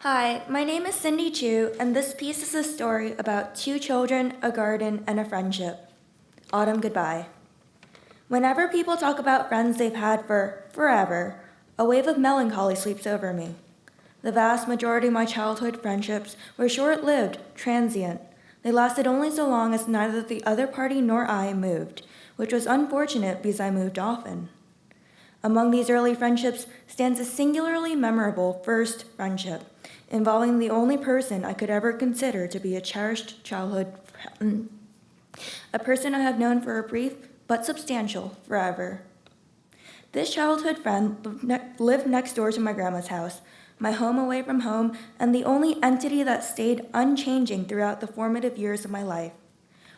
Hi, my name is Cindy Chu, and this piece is a story about two children, a garden, and a friendship. Autumn goodbye. Whenever people talk about friends they've had for forever, a wave of melancholy sweeps over me. The vast majority of my childhood friendships were short-lived, transient. They lasted only so long as neither the other party nor I moved, which was unfortunate because I moved often. Among these early friendships stands a singularly memorable first friendship, involving the only person I could ever consider to be a cherished childhood friend. A person I have known for a brief but substantial forever. This childhood friend lived next door to my grandma's house, my home away from home, and the only entity that stayed unchanging throughout the formative years of my life.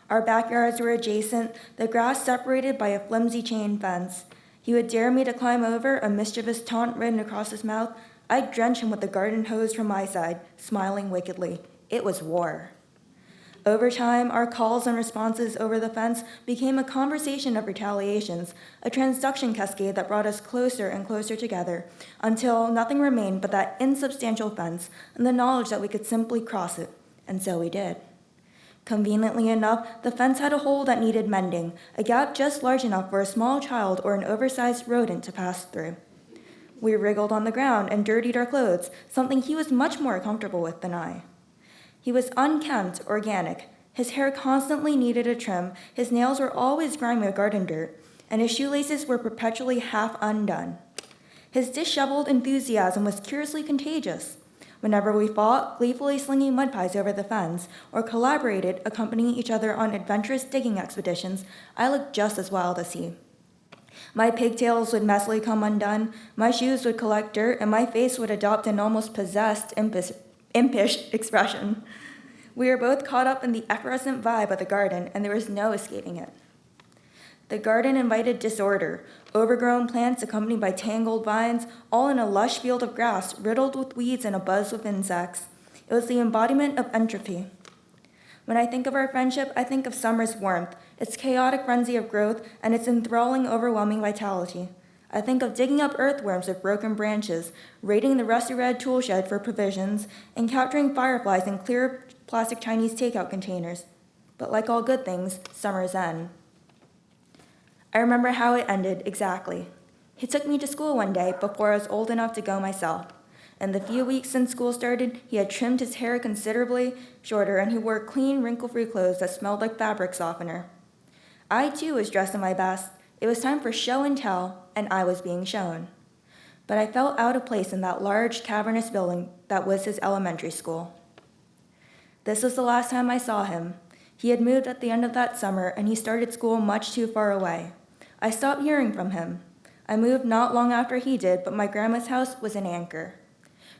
Our backyards were adjacent, the grass separated by a flimsy chain fence. He would dare me to climb over, a mischievous taunt written across his mouth. I'd drench him with the garden hose from my side, smiling wickedly. It was war. Over time, our calls and responses over the fence became a conversation of retaliations, a transduction cascade that brought us closer and closer together, until nothing remained but that insubstantial fence and the knowledge that we could simply cross it, and so we did. Conveniently enough, the fence had a hole that needed mending, a gap just large enough for a small child or an oversized rodent to pass through. We wriggled on the ground and dirtied our clothes, something he was much more comfortable with than I. He was unkempt, organic. His hair constantly needed a trim, his nails were always grimy with garden dirt, and his shoelaces were perpetually half undone. His disheveled enthusiasm was curiously contagious. Whenever we fought, gleefully slinging mud pies over the fence, or collaborated, accompanying each other on adventurous digging expeditions, I looked just as wild as he. My pigtails would messily come undone, my shoes would collect dirt, and my face would adopt an almost possessed, impish expression. We were both caught up in the effervescent vibe of the garden, and there was no escaping it. The garden invited disorder, overgrown plants accompanied by tangled vines, all in a lush field of grass riddled with weeds and abuzz with insects. It was the embodiment of entropy. When I think of our friendship, I think of summer's warmth, its chaotic frenzy of growth, and its enthralling, overwhelming vitality. I think of digging up earthworms with broken branches, raiding the rusty red tool shed for provisions, and capturing fireflies in clear plastic Chinese takeout containers. But like all good things, summers end. I remember how it ended exactly. He took me to school one day before I was old enough to go myself. In the few weeks since school started, he had trimmed his hair considerably shorter, and he wore clean, wrinkle-free clothes that smelled like fabric softener. I, too, was dressed in my best. It was time for show and tell, and I was being shown. But I felt out of place in that large, cavernous building that was his elementary school. This was the last time I saw him. He had moved at the end of that summer, and he started school much too far away. I stopped hearing from him. I moved not long after he did, but my grandma's house was an anchor.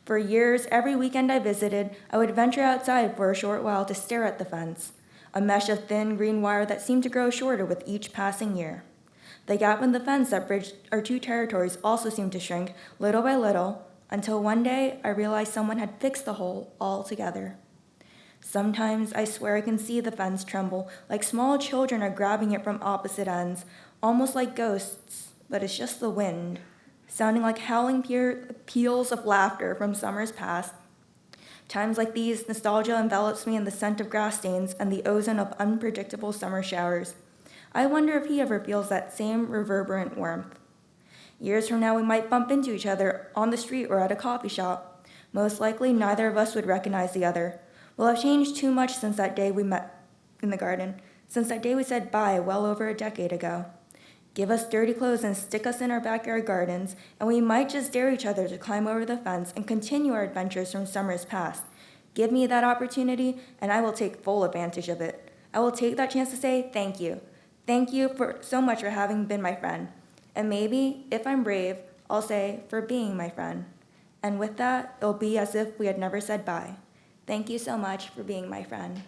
For years, every weekend I visited, I would venture outside for a short while to stare at the fence, a mesh of thin green wire that seemed to grow shorter with each passing year. The gap in the fence that bridged our two territories also seemed to shrink, little by little, until one day I realized someone had fixed the hole altogether. Sometimes I swear I can see the fence tremble, like small children are grabbing it from opposite ends, almost like ghosts, but it's just the wind, sounding like howling peals of laughter from summers past. Times like these, nostalgia envelops me in the scent of grass stains and the ozone of unpredictable summer showers. I wonder if he ever feels that same reverberant warmth. Years from now, we might bump into each other on the street or at a coffee shop. Most likely, neither of us would recognize the other. We'll have changed too much since that day we met in the garden, since that day we said bye well over a decade ago. Give us dirty clothes and stick us in our backyard gardens, and we might just dare each other to climb over the fence and continue our adventures from summers past. Give me that opportunity, and I will take full advantage of it. I will take that chance to say thank you. Thank you for so much for having been my friend. And maybe, if I'm brave, I'll say for being my friend. And with that, it'll be as if we had never said bye. Thank you so much for being my friend.